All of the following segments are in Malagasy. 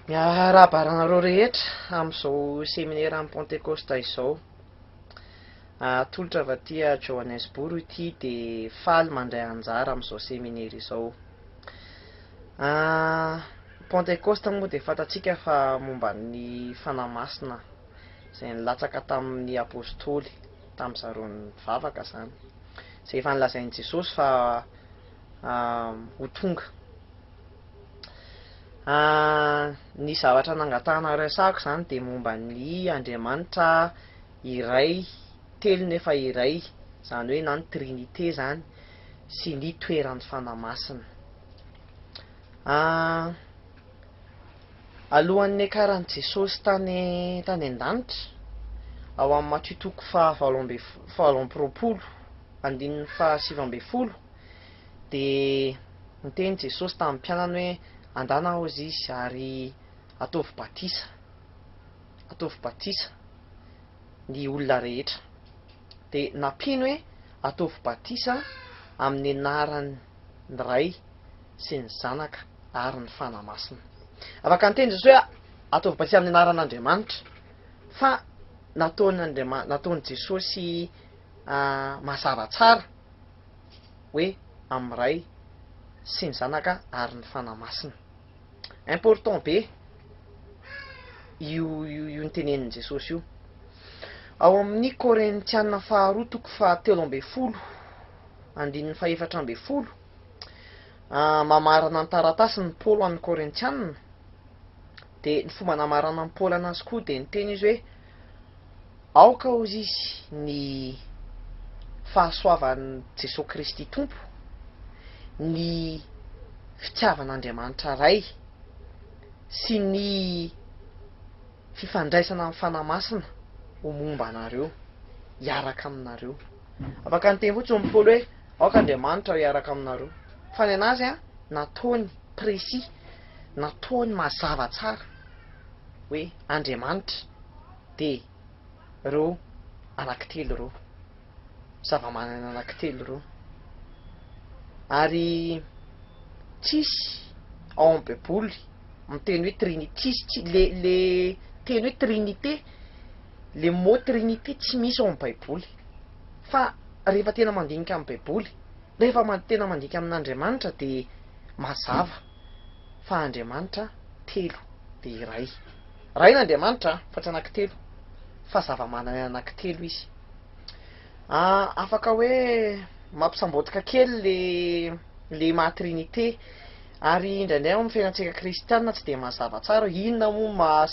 Rahabarana rehetra amin'izao séminaire amin'ny Pentecosta izao. Tolotra avy aty Johannesburg ity dia faly mandray anjara amin'izao séminaire izao. Pentecosta moa dia fantatsika fa momba ny fanahy-masina izay nilatsaka tamin'ny apôstôly, tamin'ny zarony mivavaka zany, izay efa nolazain'i Jesosy fa ho tonga. Ny zavatra nangatahana resahako zany dia momba ny Andriamanitra iray, telo nefa iray, zany hoe na ny Trinité zany, sy ny toeran'ny fanahy-masina. Alohan'ny hakaran'i Jesosy tany an-danitra, ao amin'ny Matthieu toko faha 27:7, dia niteny Jesosy tamin'ny mpianany hoe andana hozy izy ary ataovy batisa ny olona rehetra. Dia nampino hoe ataovy batisa amin'ny anaran'ny Ray sy ny Zanaka ary ny fanahy-masina. Afaka niteny Jesosy hoe ataovy batisa amin'ny anaran'Andriamanitra, fa nataony Jesosy mazava tsara hoe amin'ny Ray sy ny Zanaka ary ny fanahy-masina. Important be io nitenenin Jesosy io. Ao amin'ny Korintianina faharoa toko faha 13:14, mamarana ny taratasy ny Paoly amin'ny Korintianina, dia ny fomba namarana ny Paoly anazy koa dia niteny izy hoe aoka hozy izy ny fahasoavan'i Jesosy Kristy Tompo, ny fitiavan'Andriamanitra Ray sy ny fifandraisana amin'ny fanahy-masina ho momba anareo, hiaraka aminareo. Afaka niteny fotsiny amin'ny Paoly hoe aoka Andriamanitra hiaraka aminareo, fa ny anazy nataony précis, nataony mazava tsara hoe Andriamanitra dia reo anankitelo reo, zava-manana anankitelo reo. Ary tsisy ao amin'ny Baiboly miteny hoe Trinité, le teny hoe Trinité, le mot Trinité tsy misy ao amin'ny Baiboly. Fa rehefa tena mandinika amin'ny Baiboly, rehefa tena mandinika amin'Andriamanitra dia mazava fa Andriamanitra telo dia iray. Ray n'Andriamanitra fa tsy anankitelo, fa zava-manana anankitelo izy. Afaka hoe mampisambotraka kely le maha-Trinité, ary indraindray amin'ny fiainantsika kristianina tsy dia mazava tsara inona moa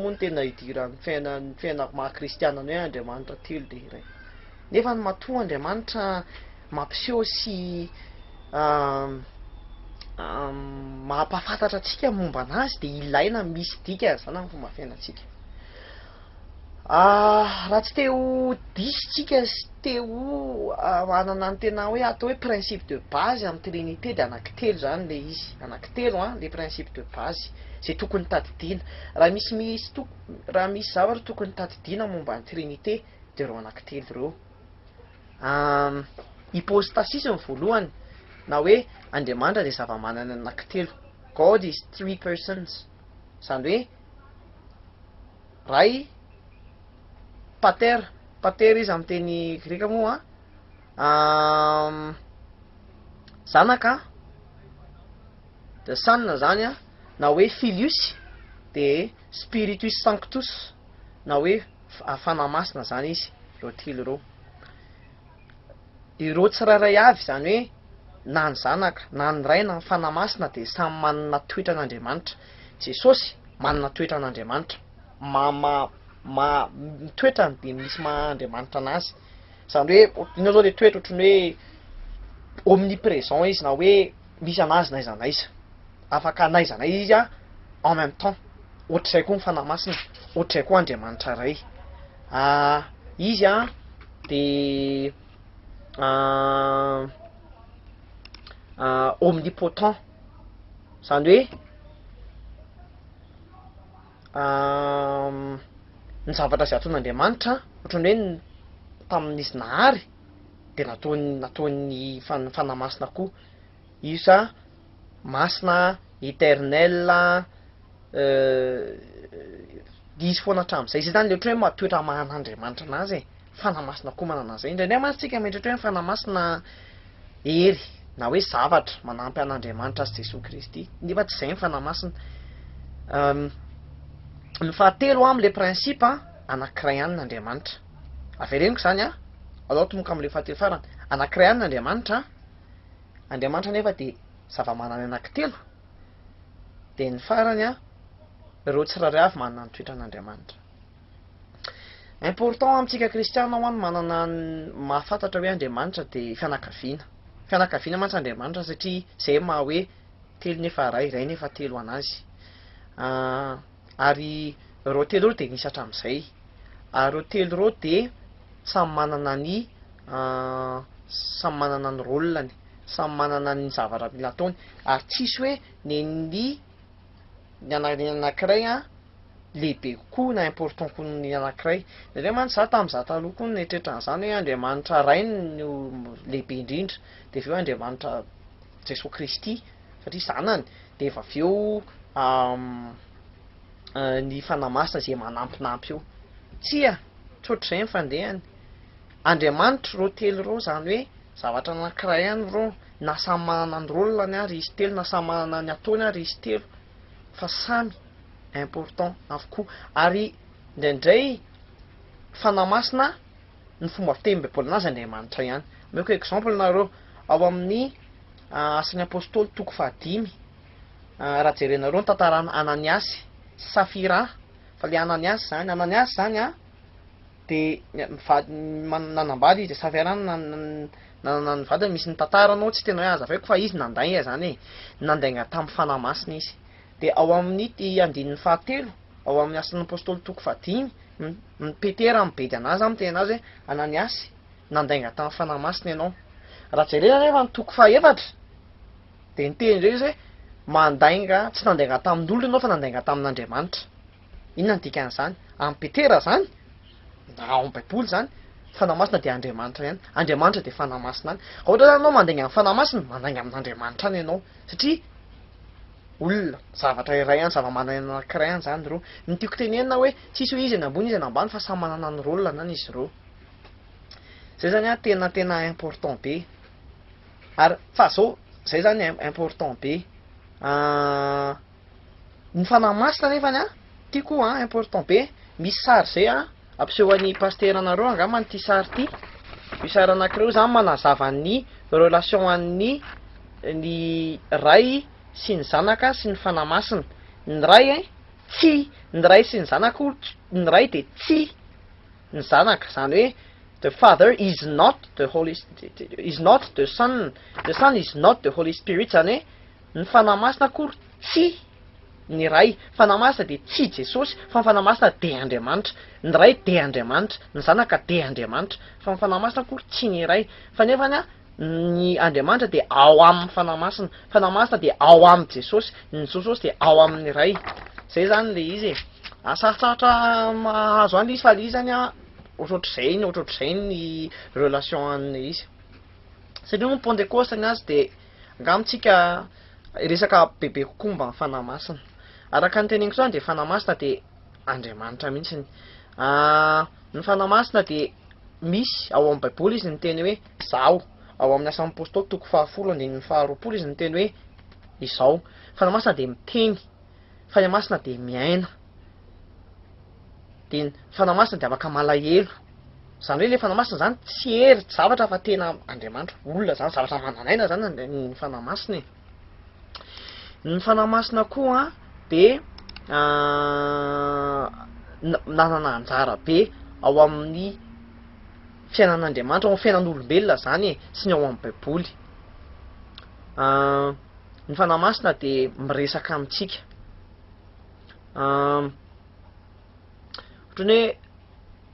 no tena idiran'ny fiaina maha-kristianina hoe Andriamanitra telo dia iray. Nefa ny matoa Andriamanitra mampiseho sy mampahafantatra antsika momba anazy, dia ilaina misy dika zany amin'ny fomba fiainantsika. Raha tsy te ho diso tsika sy te ho manana ny tena hoe atao hoe principe de base amin'ny Trinité, dia anankitelo zany le izy, anankitelo le principe de base zay tokony tadidiana. Raha misy zavatra tokony tadidiana momba ny Trinité dia reo anankitelo reo. Hypostasie ny voalohany, na hoe Andriamanitra dia zava-manana anankitelo. God is 3 persons, zany hoe Ray, Pater izy amin'ny teny greka moa, Zanaka, the Son zany na hoe Filius, dia Spiritus Sanctus, na hoe fanahy-masina zany izy, reo telo reo. Ireo tsirairay avy, zany hoe na ny Zanaka na ny Ray na ny fanahy-masina dia samy manana toetra an'Andriamanitra. Jesosy manana toetra an'Andriamanitra, toetrany dia misy maha-Andriamanitra anazy, zany hoe ina zao le toetra ohatrany hoe omniprésent izy, na hoe misy anazy n'aiza n'aiza, afaka n'aiza n'aiza izy en même temps. Ohatr'izay koa ny fanahy-masina, ohatr'izay koa Andriamanitra Ray. Izy dia omnipotent, zany hoe ny zavatra izay ataon'Andriamanitra ohatrany hoe tamin'izy nahary dia nataony fanahy-masina koa. Io masina, éternel, izy foana hatramin'izay zay zany le ohatra hoe matoetra mahan'Andriamanitra anazy fanamasina koa manana an'izay indraindray mantsika mieritreritra hoe fanamasina hery na hoe zavatra manampy an'Andriamanitra azy Jesosy Kristy nefa tsy izay ny fanamasina. Ny fahatelo am'le principe anankiray ihany n'Andriamanitra avereniko zany alao tomboka am'le fahatelo farany anankiray ihany n'Andriamanitra Andriamanitra nefa de zava-manana anankitelo de ny farany ireo tsirairay avy manana ny toetran'Andriamanitra. Important amintsika kristiana ho any manana mahafantatra hoe Andriamanitra de fianakaviana mantsy Andriamanitra satria zay maha hoe telo nefa iray nefa telo anazy. Ary ireo telo ireo de nisy hatramin'izay ary ireo telo ireo de samy manana ny rôlany, samy manana ny zavatra mila ataony ary tsisy hoe ny anankiray lehibe kokoa na important koa ny anankiray. Indray mantsy za tamin'iza taloha koa nieritreritra an'izany hoe Andriamanitra ray no lehibe indrindra de aveo Andriamanitra Jesosy Kristy satria zanany de efa aveo ny fanamasina zay manampinampy eo. Tsia tsy ohatr'izay ny fandehany. Andriamanitra reo telo reo zany hoe zavatra anankiray ihany reo na samy manana ny rôlany ary izy telo na samy manana ny ataony ary izy telo fa samy important avokoa. Ary indraindray fanamasina ny fomba fiteny Baiboly anazy Andriamanitra ihany. Meko exemple nareo ao amin'ny asan'ny apôstôly toko 5 raha jerenareo ny tantara Ananiasy Safira fa le Ananiasy zany de nanambady izy de Safira nanana ny vadiny misy ny tantaranao tsy tena hoe azavaiko fa izy nandainga zany nandainga tamin'ny fanamasina izy. De ao amin'ny andinin'ny fahatelo ao amin'ny asan'ny apôstôly toko 5 Petera mibedy anazy miteny anazy hoe Ananiasy nandainga tamin'ny fanamasina ianao. Raha jerena nefa ny toko 4 de niteny ndray izy hoe mandainga tsy nandainga tamin'olona ianao fa nandainga tamin'Andriamanitra. Inona ny dikan'izany? Amin'ny Petera zany na ao amin'ny Baiboly zany fanamasina de Andriamanitra ihany, Andriamanitra de fanamasina ihany. Ohatra zany ianao mandainga amin'ny fanamasina mandainga amin'Andriamanitra ihany ianao satria olona zavatra iray ihany zava-manana anankiray ihany zany reo. Ny tiako tenenina hoe tsisy hoe izy any ambony izy any ambany fa samy manana ny rôlany ihany izy reo. Zay zany tena important be. Ary fa zao zay zany important be. Ny fanamasina nefany tiako important be. Misy sary zay ampiseho an'ny pasteranareo angamba ty sary ty. Io sary anankiray zany manazava ny relation an'ny ray sy ny zanaka sy ny fanamasina. Ny ray ny ray sy ny zanaka ny ray de tsy ny zanaka zany hoe the father is not the son is not the Holy Spirit zany hoe ny fanamasina kory tsy ny ray. Fanamasina de tsy Jesosy fa ny fanamasina de Andriamanitra. Ny ray de Andriamanitra, ny zanaka de Andriamanitra fa ny fanamasina kory tsy ny ray. Fa nefany ny Andriamanitra de ao amin'ny fanamasina de ao amin'ny Jesosy, ny Jesosy de ao amin'ny ray. Zay zany le izy sarotsarotra mahazo any izy fa le izy zany ohatrohatr'izay ny relation an'ilay izy. Satria moa Pentecoste azy de angamitsika resaka bebe kokoa mba ny fanamasina. Araka ny teneniko zany de fanamasina de Andriamanitra mihitsy. Ny fanamasina de misy ao amin'ny Baiboly izy niteny hoe izao. Ao amin'ny asan'ny apôstôly toko 10:20 izy niteny hoe izao. Fanamasina de miteny, fanamasina de miaina. De ny fanamasina de afaka malahelo. Zany hoe le fanamasina zany tsy hery zavatra fa tena Andriamanitra, olona zany zavatra mananaina zany ny fanamasina. Ny fanamasina koa de nanana anjara be ao amin'ny fiainan'Andriamanitra, ao amin'ny fiainan'olombelona zany sy ny ao amin'ny Baiboly. Ny fanamasina de miresaka amintsika. Ohatrany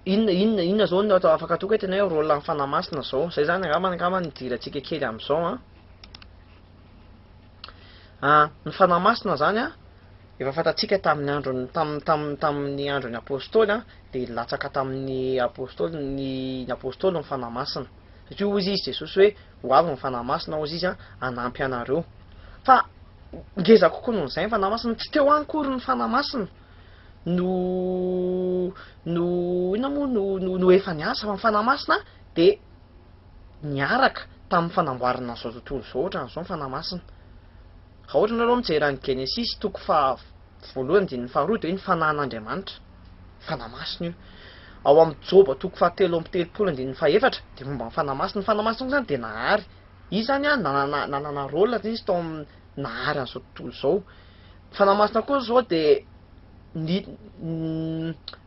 hoe inona zao no afaka atao hoe tena hoe rôle amin'ny fanamasina zao. Zay zany angamba nidirantsika kely amin'izao. Ny fanamasina zany efa fantatsika tamin'ny andron'ny apôstôly de latsaka tamin'ny apôstôly ny apôstôly ny fanamasina. Satria hozy izy Jesosy hoe ho avy ny fanamasina hozy izy hanampy anareo. Fa ngeza kokoa noho izay ny fanahy masina tsy teo ankory ny fanahy masina ina moa no efa niasa fa ny fanahy masina de niaraka tamin'ny fanamboarana zao tontolo zao ohatran'izao ny fanahy masina. Raha ohatra nareo mijery ny Genesis toko voalohany dia ny faharoa dia hoe ny fanahin'Andriamanitra fanahy masina io. Ao amin'ny Joba toko 7:30 dia ny fahaefatra dia momba ny fanahy masina. Ny fanahy masina zany dia nahary izy zany a nanana rôla izy tao amin'ny nahary an'izao tontolo zao. Ny fanahy masina koa zao dia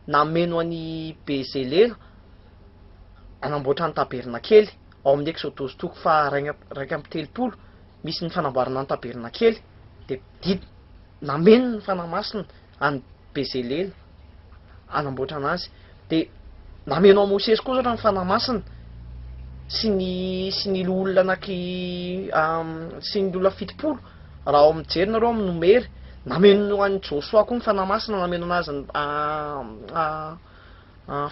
nameno an'i Bezelera anamboatra ny tabernakely ao amin'ny Exodus toko 2:1-3 misy ny fanamboarana ny tabernakely dia nameno ny fanahy masina any Bezelera anamboatra anazy. Dia nameno an'i Mosesy koa zao ny fanahy masina sy ny olona sy ny olona 70 raha ao mijery nareo amin'ny Nomery. Nameno an'i Joshua koa ny fanahy masina, nameno anazy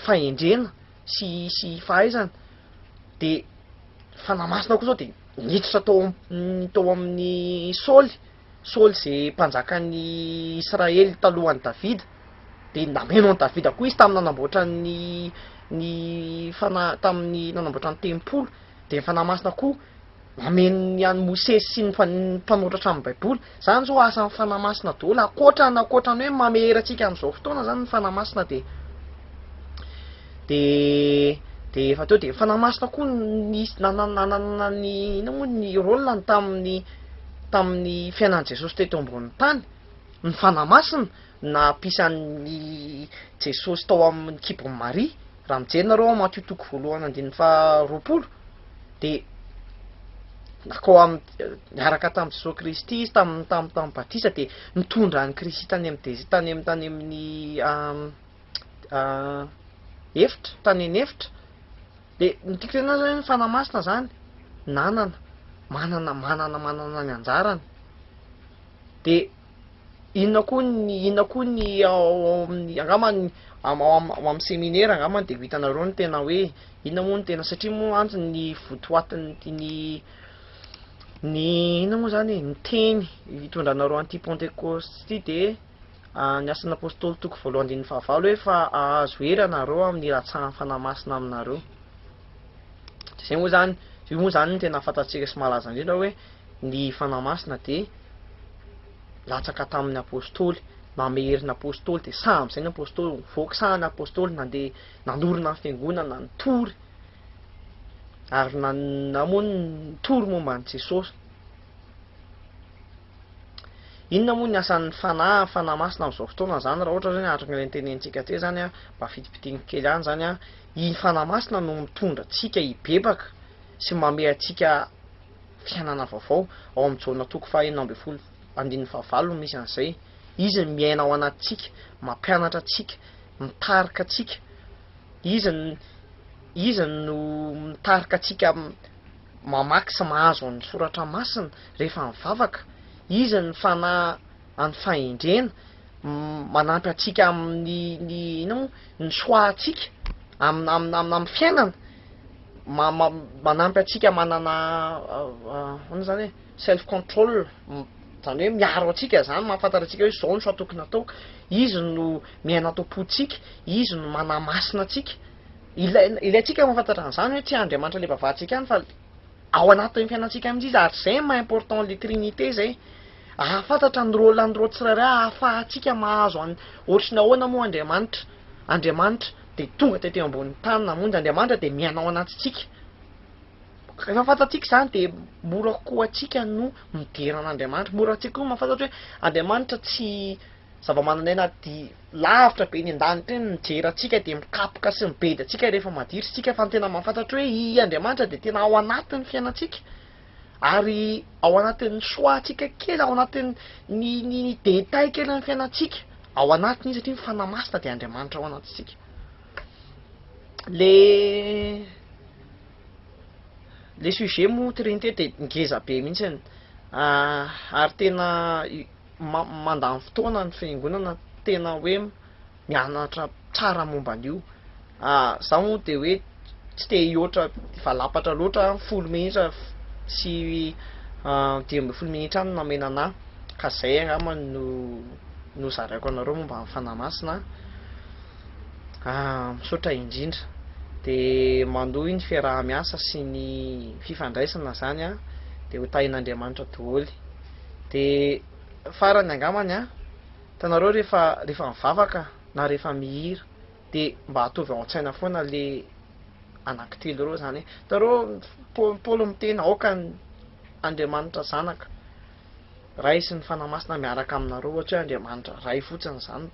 fahendrena sy fahaizana. Dia fanahy masina koa zao dia niditra tao amin'ny Saoly izay mpanjakan'ny Israely talohan'i Davida. Dia nameno an'i Davida koa izy tamin'ny nanamboatra tamin'ny nanamboatra ny tempolo. Dia ny fanahy masina koa nameno an'i Mosesy sy ny mpanoratra amin'ny Baiboly. Zany zao asan'ny fanahy masina daholo ankoatrany hoe mamera antsika amin'izao fotoana zany ny fanahy masina. Dia efa teo dia fanahy masina koa nanana ny rôlany tamin'ny fiainan'i Jesosy teto ambonin'ny tany. Ny fanahy masina napisan'ny Jesosy tao amin'ny kibon'i Maria. Raha mijery nareo Matthieu toko 1:20 dia niaraka tamin'i Jesosy Kristy izy tamin'ny batisa dia nitondra ny Kristy tany amin'ny efitra. Dia nitiako tena zany ny fanahy masina zany manana ny anjarany. Dia inona koa ny angamba amin'ny seminaire angamba dia hitanareo ny tena hoe inona moa ny tena, satria moa antsy ny votoatiny inona moa zany ny teny hitondranareo an'ity Pentecoste dia ny asan'ny apôstôly toko 2:15 hoe fa ahazo hery anareo amin'ny ratsahan'ny fanahy masina aminareo. Io moa zany ny tena fantatsika sy malaza indrindra hoe ny fanahy masina dia latsaka tamin'ny apôstôly, nameheriny apôstôly. Dia samy izay ny apôstôly nivoaka, samy apôstôly nandeha nanorina ny fiangonana nitory ary namono nitory momba an'i Jesosy. Inona moa ny asan'ny fanahy masina amin'izao fotoana zany raha ohatra zany araka ny tenentsika teo zany a mba fitipitiany kely any zany a, i fanahy masina no mitondra antsika hibebaka sy manome antsika fiainana vaovao. Ao amin'ny Jona toko 1:15 misy an'izay. Izy miaina ao anatintsika, mampianatra antsika, mitarika antsika. Izy no mitarika antsika mamaky sy mahazo ny soratra masina rehefa mivavaka. Izy ny fanahy any fahendrena, manampy antsika amin'ny ny soahantsika amin'ny fiainana, manampy antsika manana zany hoe self control, zany hoe miaro antsika zany, mahafantatra antsika hoe zao no sao tokony atao. Izy no miaina topo-tsika, izy no manamasina antsika. Ilaintsika mahafantatra an'izany hoe tsy Andriamanitra le vavahantsika ihany fa ao anatin'ny fiainantsika amin'izy izy, ary zay maimportant le trinité zay. Ahafantatra ny rôlan'ireo tsirairay, ahafahantsika mahazo ohatry ny ahoana moa Andriamanitra dia tonga teto ambonin'ny tany namonjy. Andriamanitra dia miaina ao anatintsika. Rehefa fantatsika zany dia mora kokoa antsika no midery an'Andriamanitra. Mora antsika koa mahafantatra hoe Andriamanitra tsy zava-manan'aina lavitra be ny an-danitra eny mijery antsika dia mikapoka sy mibedy antsika rehefa madiritra tsika, fa ny tena mahafantatra hoe i Andriamanitra dia tena ao anatin'ny fiainantsika, ary ao anatin'ny soahantsika kely, ao anatin'ny ny détail kely amin'ny fiainantsika, ao anatiny izy, satria ny fanahy masina dia Andriamanitra ao anatintsika. Le sujet moa trinité dia ngeza be mihitsy, ary tena mandany fotoana ny fiangonana tena hoe mianatra tsara momba an'io. Zaho moa dia hoe tsy te hihoatra valapatra loatra 10 minitra sy 12 minitra any namena anahy. ka zay angamba no zaraiko anareo momba ny fanahy-masina. Misaotra indrindra, de mandoha ny fiaraha-miasa sy ny fifandraisana zany a, de ho tahin'Andriamanitra daholo. De farany angamany a, tanareo rehefa mivavaka na rehefa mihira de mba atovy ao an-tsaina foana le anankitelo reo zany. Tareo Paoly miteny aoka ny Andriamanitra zanaka, ray sy ny fanahy-masina miaraka aminareo, ohatra hoe Andriamanitra ray fotsiny zany.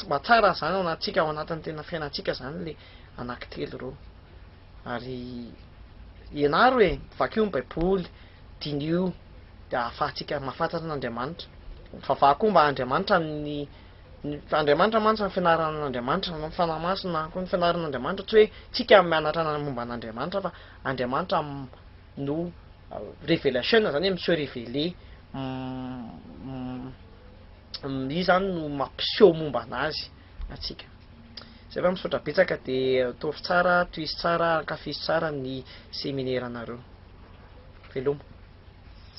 Mba tsara zany ao anatsika, ao anatin'ny tena fiainantsika zany le anankitelo reo. Ary ianaro vaky io ny baiboly, dinio, de ahafahantsika mahafantatra n'Andriamanitra. Vavaha koa mba Andriamanitra ny Andriamanitra mantsy ny fianaran'Andriamanitra, ny fanahy-masina koa ny fianaran'Andriamanitra, tsy hoe tsika mianatra momba n'Andriamanitra fa Andriamanitra no révélation zany monsieur révélé, izy zany no mampiseho momba anazy atsika. Zay fa misaotra betsaka, de ataovy tsara, tohizo tsara, ankafizo tsara ny séminaire anareo. Veloma.